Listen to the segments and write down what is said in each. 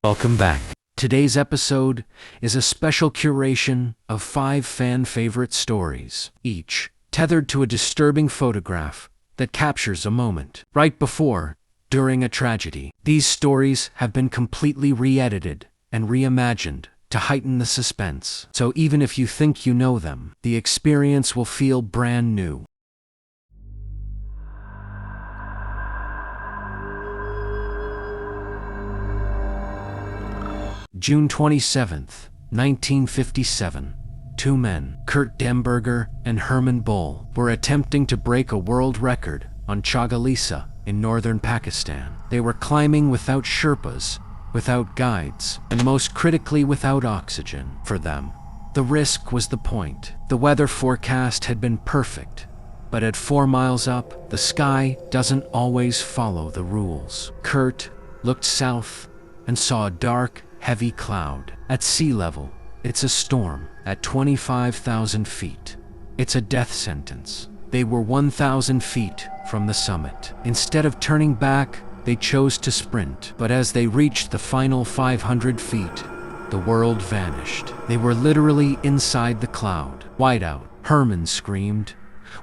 Welcome back. Today's episode is a special curation of 5 fan-favorite stories, each tethered to a disturbing photograph that captures a moment right before, during a tragedy. These stories have been completely re-edited and reimagined to heighten the suspense. So even if you think you know them, the experience will feel brand new. June 27th, 1957. 2 men, Kurt Demberger and Herman Bull, were attempting to break a world record on Chogolisa in northern Pakistan. They were climbing without Sherpas, without guides, and most critically without oxygen. For them, the risk was the point. The weather forecast had been perfect, but at 4 miles up, the sky doesn't always follow the rules. Kurt looked south and saw a dark, heavy cloud. At sea level, it's a storm. At 25,000 feet, it's a death sentence. They were 1,000 feet from the summit. Instead of turning back, they chose to sprint. But as they reached the final 500 feet, the world vanished. They were literally inside the cloud. Whiteout, Herman screamed,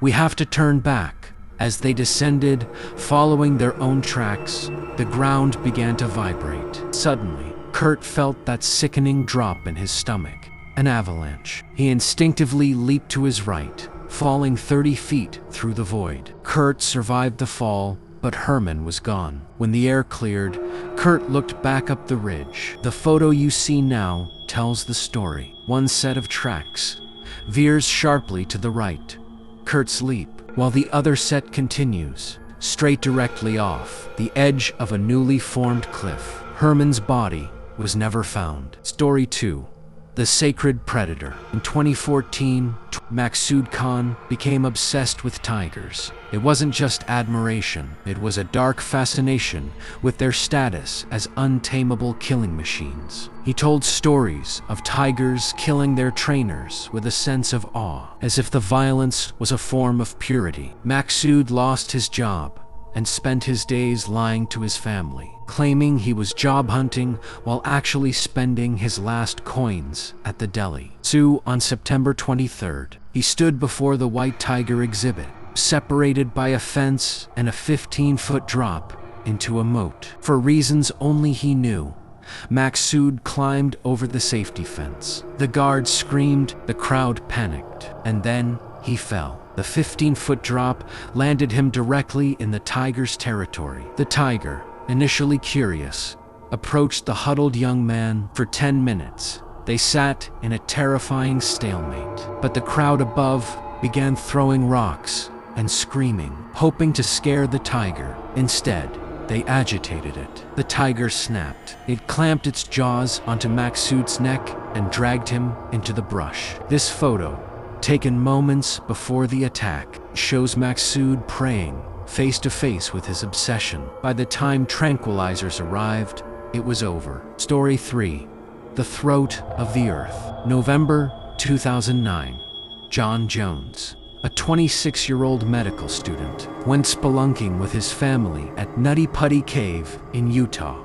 "We have to turn back." As they descended, following their own tracks, the ground began to vibrate. Suddenly, Kurt felt that sickening drop in his stomach, an avalanche. He instinctively leaped to his right, falling 30 feet through the void. Kurt survived the fall, but Herman was gone. When the air cleared, Kurt looked back up the ridge. The photo you see now tells the story. One set of tracks veers sharply to the right, Kurt's leap, while the other set continues, straight directly off the edge of a newly formed cliff. Herman's body was never found. Story 2. The Sacred Predator. In 2014, Maksud Khan became obsessed with tigers. It wasn't just admiration, it was a dark fascination with their status as untamable killing machines. He told stories of tigers killing their trainers with a sense of awe, as if the violence was a form of purity. Maksud lost his job and spent his days lying to his family, claiming he was job hunting while actually spending his last coins at the deli. So, on September 23rd, he stood before the White Tiger exhibit, separated by a fence and a 15-foot drop into a moat. For reasons only he knew, Maksud climbed over the safety fence. The guards screamed, the crowd panicked, and then he fell. The 15-foot drop landed him directly in the tiger's territory. The tiger, initially curious, approached the huddled young man. For 10 minutes. They sat in a terrifying stalemate. But the crowd above began throwing rocks and screaming, hoping to scare the tiger. Instead, they agitated it. The tiger snapped. It clamped its jaws onto Maksud's neck and dragged him into the brush. This photo, taken moments before the attack, shows Maksud praying face to face with his obsession. By the time tranquilizers arrived, it was over. Story 3. The Throat of the Earth. November 2009. John Jones, a 26-year-old medical student, went spelunking with his family at Nutty Putty Cave in Utah.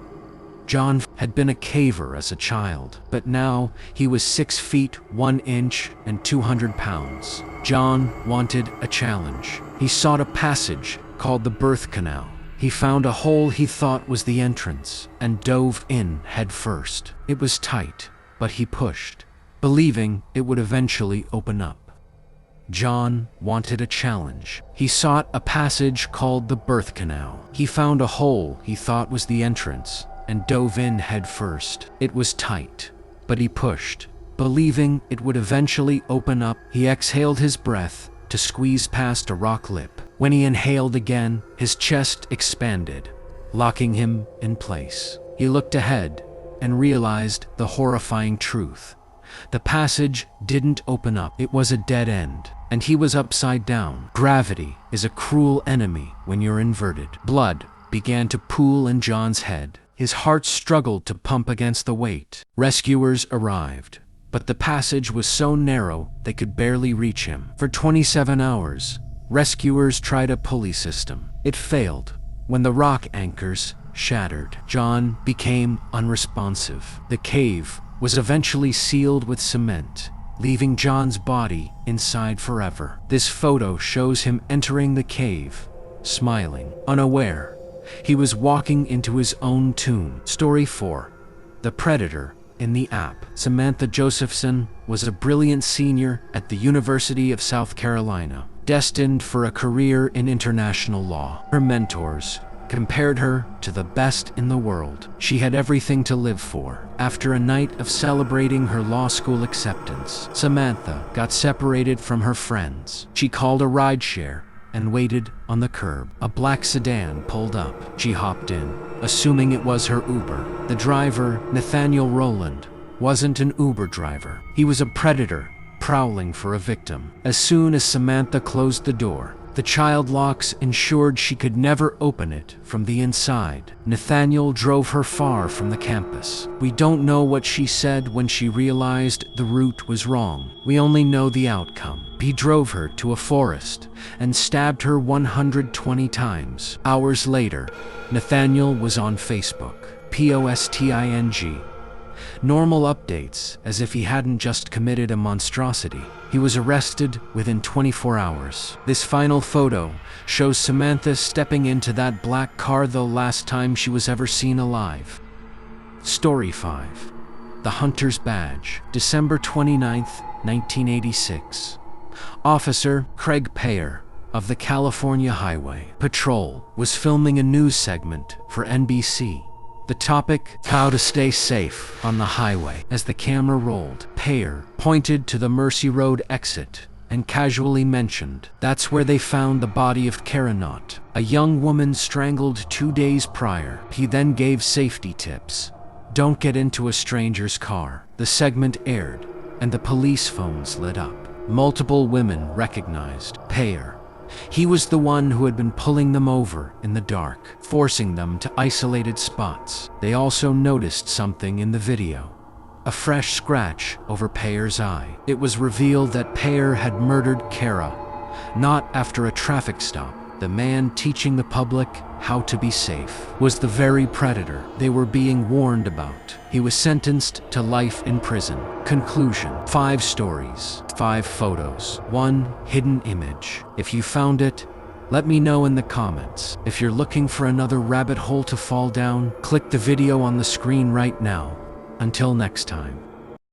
John had been a caver as a child, but now he was 6 feet 1 inch and 200 pounds. John wanted a challenge. He sought a passage called the birth canal. He found a hole he thought was the entrance and dove in head first. It was tight, but he pushed, believing it would eventually open up. John wanted a challenge. He sought a passage called the birth canal. He found a hole he thought was the entrance and dove in head first. It was tight, but he pushed, believing it would eventually open up. He exhaled his breath to squeeze past a rock lip. When he inhaled again, his chest expanded, locking him in place. He looked ahead and realized the horrifying truth. The passage didn't open up. It was a dead end, and he was upside down. Gravity is a cruel enemy when you're inverted. Blood began to pool in John's head. His heart struggled to pump against the weight. Rescuers arrived, but the passage was so narrow they could barely reach him. For 27 hours, rescuers tried a pulley system. It failed. When the rock anchors shattered. John became unresponsive. The cave was eventually sealed with cement, leaving John's body inside forever. This photo shows him entering the cave, smiling, unaware. He was walking into his own tomb. Story 4. The Predator in the App. Samantha Josephson was a brilliant senior at the University of South Carolina, destined for a career in international law. Her mentors compared her to the best in the world. She had everything to live for. After a night of celebrating her law school acceptance, Samantha got separated from her friends. She called a rideshare and waited on the curb. A black sedan pulled up. She hopped in, assuming it was her Uber. The driver, Nathaniel Rowland, wasn't an Uber driver. He was a predator prowling for a victim. As soon as Samantha closed the door, the child locks ensured she could never open it from the inside. Nathaniel drove her far from the campus. We don't know what she said when she realized the route was wrong. We only know the outcome. He drove her to a forest and stabbed her 120 times. Hours later, Nathaniel was on Facebook. posting normal updates, as if he hadn't just committed a monstrosity. He was arrested within 24 hours. This final photo shows Samantha stepping into that black car the last time she was ever seen alive. Story 5. The Hunter's Badge. December 29th, 1986. Officer Craig Peyer of the California Highway Patrol was filming a news segment for NBC. The topic, how to stay safe on the highway. As the camera rolled, Peyer pointed to the Mercy Road exit and casually mentioned, "That's where they found the body of Kara Knott, a young woman strangled 2 days prior." He then gave safety tips. Don't get into a stranger's car. The segment aired, and the police phones lit up. Multiple women recognized Peyer. He was the one who had been pulling them over in the dark, forcing them to isolated spots. They also noticed something in the video. A fresh scratch over Peyer's eye. It was revealed that Peyer had murdered Kara, not after a traffic stop. The man teaching the public how to be safe was the very predator they were being warned about. He was sentenced to life in prison. Conclusion: 5 stories, 5 photos, 1 hidden image. If you found it, let me know in the comments. If you're looking for another rabbit hole to fall down, click the video on the screen right now. Until next time.